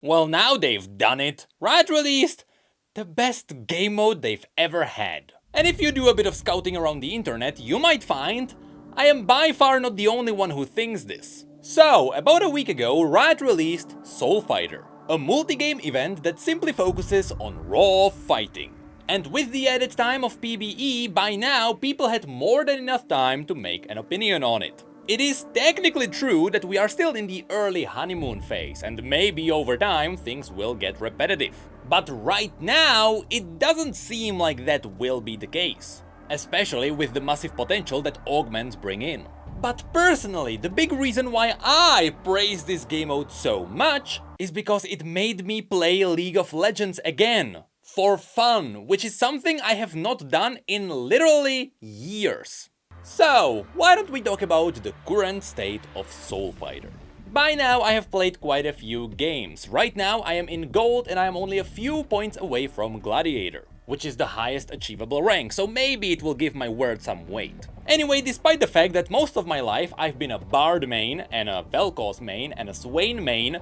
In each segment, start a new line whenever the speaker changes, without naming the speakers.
Well, now they've done it. Riot released the best game mode they've ever had. And if you do a bit of scouting around the internet, you might find I am by far not the only one who thinks this. So, about a week ago, Riot released Soul Fighter, a multi-game event that simply focuses on raw fighting. And with the added time of PvE, by now people had more than enough time to make an opinion on it. It is technically true that we are still in the early honeymoon phase, and maybe over time things will get repetitive. But right now, it doesn't seem like that will be the case, especially with the massive potential that augments bring in. But personally, the big reason why I praise this game mode so much is because it made me play League of Legends again. For fun, which is something I have not done in literally years. So, why don't we talk about the current state of Soul Fighter? By now I have played quite a few games. Right now I am in Gold and I am only a few points away from Gladiator, which is the highest achievable rank, so maybe it will give my word some weight. Anyway, despite the fact that most of my life I've been a Bard main, and a Vel'Koz main, and a Swain main,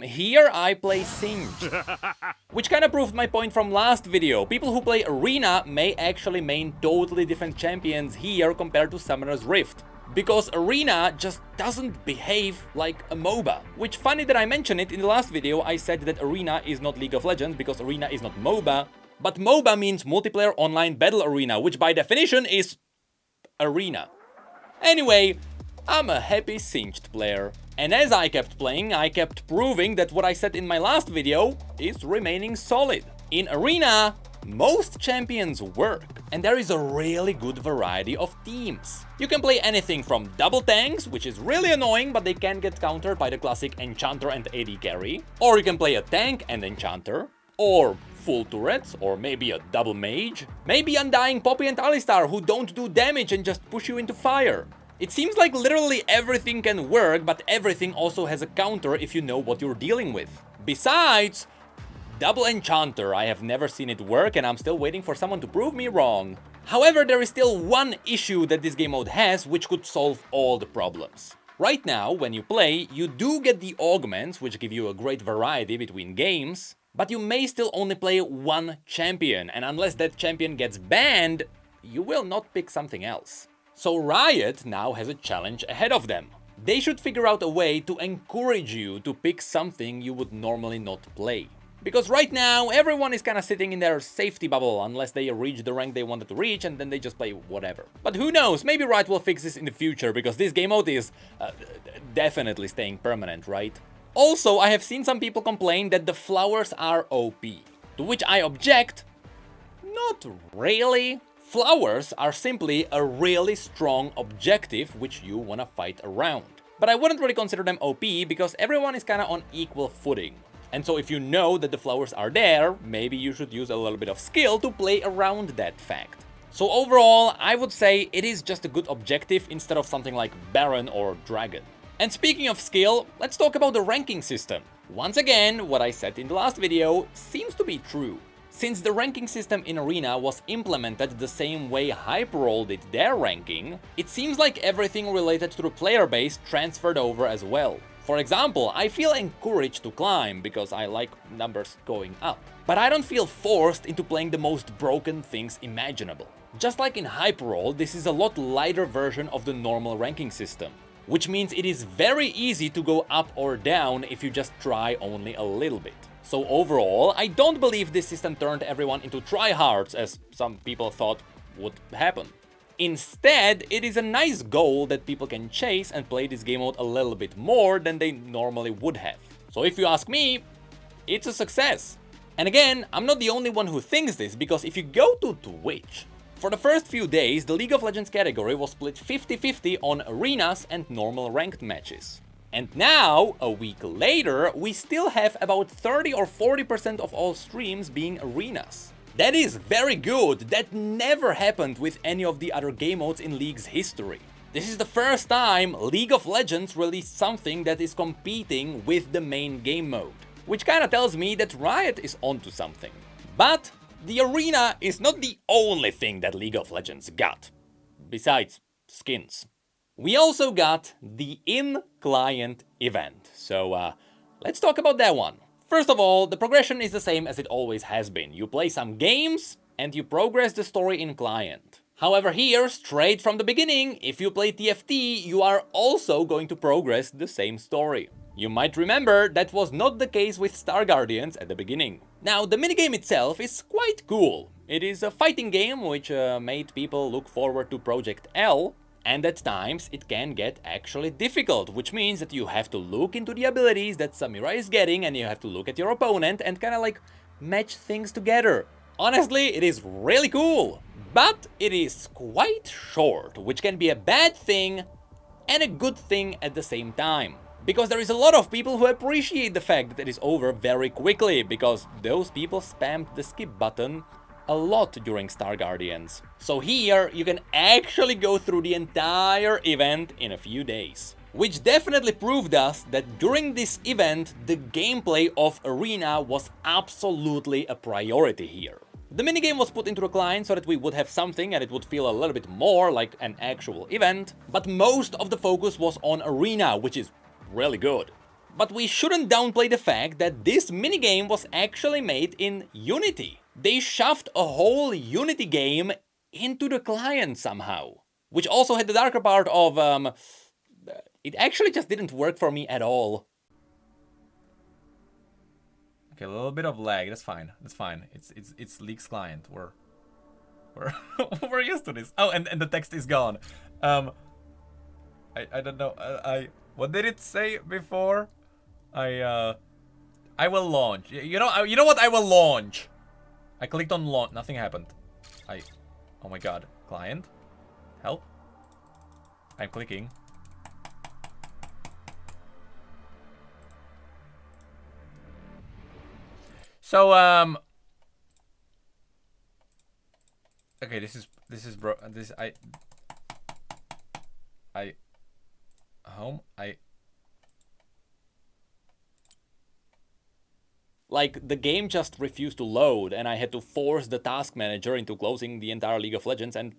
here I play Singed. Which kinda proved my point from last video. People who play Arena may actually main totally different champions here compared to Summoner's Rift. Because Arena just doesn't behave like a MOBA. Which, funny that I mentioned it, in the last video I said that Arena is not League of Legends because Arena is not MOBA. But MOBA means Multiplayer Online Battle Arena, which by definition is Arena. Anyway, I'm a happy Singed player. And as I kept playing, I kept proving that what I said in my last video is remaining solid. In Arena, most champions work, and there is a really good variety of teams. You can play anything from double tanks, which is really annoying, but they can get countered by the classic Enchanter and AD carry. Or you can play a tank and Enchanter, or full turrets, or maybe a double mage. Maybe Undying Poppy and Alistar, who don't do damage and just push you into fire. It seems like literally everything can work, but everything also has a counter if you know what you're dealing with. Besides, double Enchanter, I have never seen it work and I'm still waiting for someone to prove me wrong. However, there is still one issue that this game mode has which could solve all the problems. Right now, when you play, you do get the augments, which give you a great variety between games, but you may still only play one champion, and unless that champion gets banned, you will not pick something else. So Riot now has a challenge ahead of them. They should figure out a way to encourage you to pick something you would normally not play. Because right now, everyone is kinda sitting in their safety bubble unless they reach the rank they wanted to reach and then they just play whatever. But who knows, maybe Riot will fix this in the future because this game mode is definitely staying permanent, right? Also, I have seen some people complain that the flowers are OP. To which I object, not really. Flowers are simply a really strong objective which you wanna fight around. But I wouldn't really consider them OP because everyone is kinda on equal footing. And so if you know that the flowers are there, maybe you should use a little bit of skill to play around that fact. So overall, I would say it is just a good objective instead of something like Baron or Dragon. And speaking of skill, let's talk about the ranking system. Once again, what I said in the last video seems to be true. Since the ranking system in Arena was implemented the same way Hyperroll did their ranking, it seems like everything related to the player base transferred over as well. For example, I feel encouraged to climb because I like numbers going up. But I don't feel forced into playing the most broken things imaginable. Just like in Hyperroll, this is a lot lighter version of the normal ranking system. Which means it is very easy to go up or down if you just try only a little bit. So overall, I don't believe this system turned everyone into tryhards, as some people thought would happen. Instead, it is a nice goal that people can chase and play this game mode a little bit more than they normally would have. So if you ask me, it's a success. And again, I'm not the only one who thinks this, because if you go to Twitch, for the first few days, the League of Legends category was split 50-50 on arenas and normal ranked matches. And now, a week later, we still have about 30 or 40% of all streams being arenas. That is very good. That never happened with any of the other game modes in League's history. This is the first time League of Legends released something that is competing with the main game mode. Which kinda tells me that Riot is onto something. But the arena is not the only thing that League of Legends got. Besides skins. We also got the in-client event. So let's talk about that one. First of all, the progression is the same as it always has been. You play some games and you progress the story in client. However, here, straight from the beginning, if you play TFT, you are also going to progress the same story. You might remember that was not the case with Star Guardians at the beginning. Now, the minigame itself is quite cool. It is a fighting game which made people look forward to Project L, and at times it can get actually difficult, which means that you have to look into the abilities that Samira is getting and you have to look at your opponent and kinda like match things together. Honestly, it is really cool, but it is quite short, which can be a bad thing and a good thing at the same time. Because there is a lot of people who appreciate the fact that it is over very quickly, because those people spammed the skip button a lot during Star Guardians. So here you can actually go through the entire event in a few days. Which definitely proved us that during this event, the gameplay of Arena was absolutely a priority here. The minigame was put into the client so that we would have something and it would feel a little bit more like an actual event, but most of the focus was on Arena, which is really good. But we shouldn't downplay the fact that this minigame was actually made in Unity. They shoved a whole Unity game into the client somehow. Which also had the darker part of, it actually just didn't work for me at all. Okay, a little bit of lag, that's fine, that's fine. It's Leaks client, we're we're used to this. Oh, and the text is gone. I don't know, what did it say before? I will launch. You know what? I will launch. I clicked on launch. Nothing happened. Oh my god. Client? Help? I'm clicking. So, okay, this is bro. Home? Like, the game just refused to load, and I had to force the task manager into closing the entire League of Legends and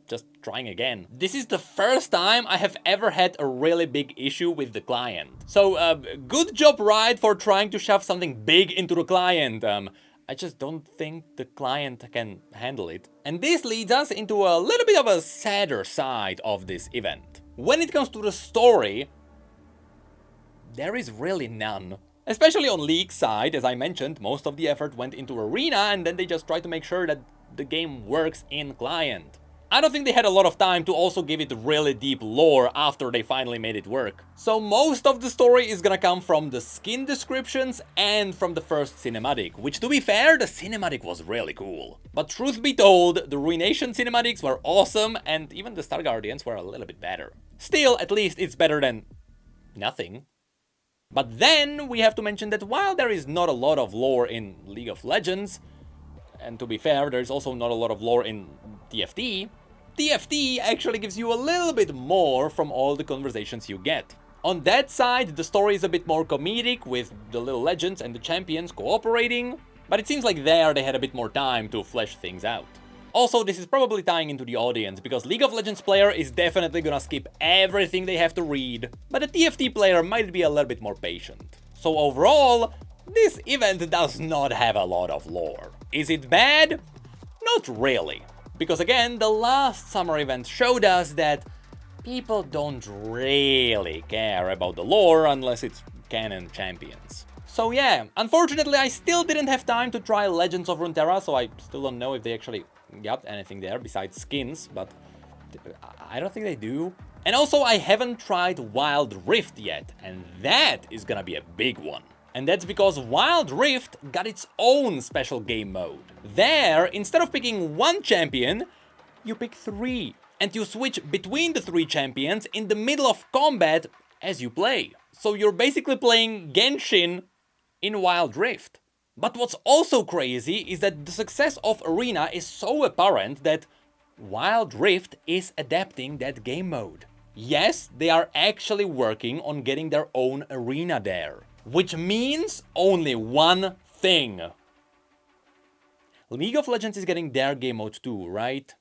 just trying again. This is the first time I have ever had a really big issue with the client. So, good job, Riot, for trying to shove something big into the client. I just don't think the client can handle it. And this leads us into a little bit of a sadder side of this event. When it comes to the story, there is really none. Especially on League's side, as I mentioned, most of the effort went into Arena and then they just tried to make sure that the game works in client. I don't think they had a lot of time to also give it really deep lore after they finally made it work. So most of the story is gonna come from the skin descriptions and from the first cinematic, which, to be fair, the cinematic was really cool. But truth be told, the Ruination cinematics were awesome and even the Star Guardians were a little bit better. Still, at least it's better than nothing. But then we have to mention that while there is not a lot of lore in League of Legends, and to be fair, there's also not a lot of lore in TFT, TFT actually gives you a little bit more from all the conversations you get. On that side, the story is a bit more comedic, with the little legends and the champions cooperating, but it seems like there they had a bit more time to flesh things out. Also, this is probably tying into the audience, because League of Legends player is definitely gonna skip everything they have to read, but a TFT player might be a little bit more patient. So overall, this event does not have a lot of lore. Is it bad? Not really. Because again, the last summer event showed us that people don't really care about the lore unless it's canon champions. So yeah, unfortunately I still didn't have time to try Legends of Runeterra, so I still don't know if they actually got anything there besides skins, but I don't think they do. And also I haven't tried Wild Rift yet, and that is gonna be a big one. And that's because Wild Rift got its own special game mode. There, instead of picking one champion, you pick 3. And you switch between the 3 champions in the middle of combat as you play. So you're basically playing Genshin in Wild Rift. But what's also crazy is that the success of Arena is so apparent that Wild Rift is adapting that game mode. Yes, they are actually working on getting their own arena there. Which means only one thing. League of Legends is getting their game mode too, right?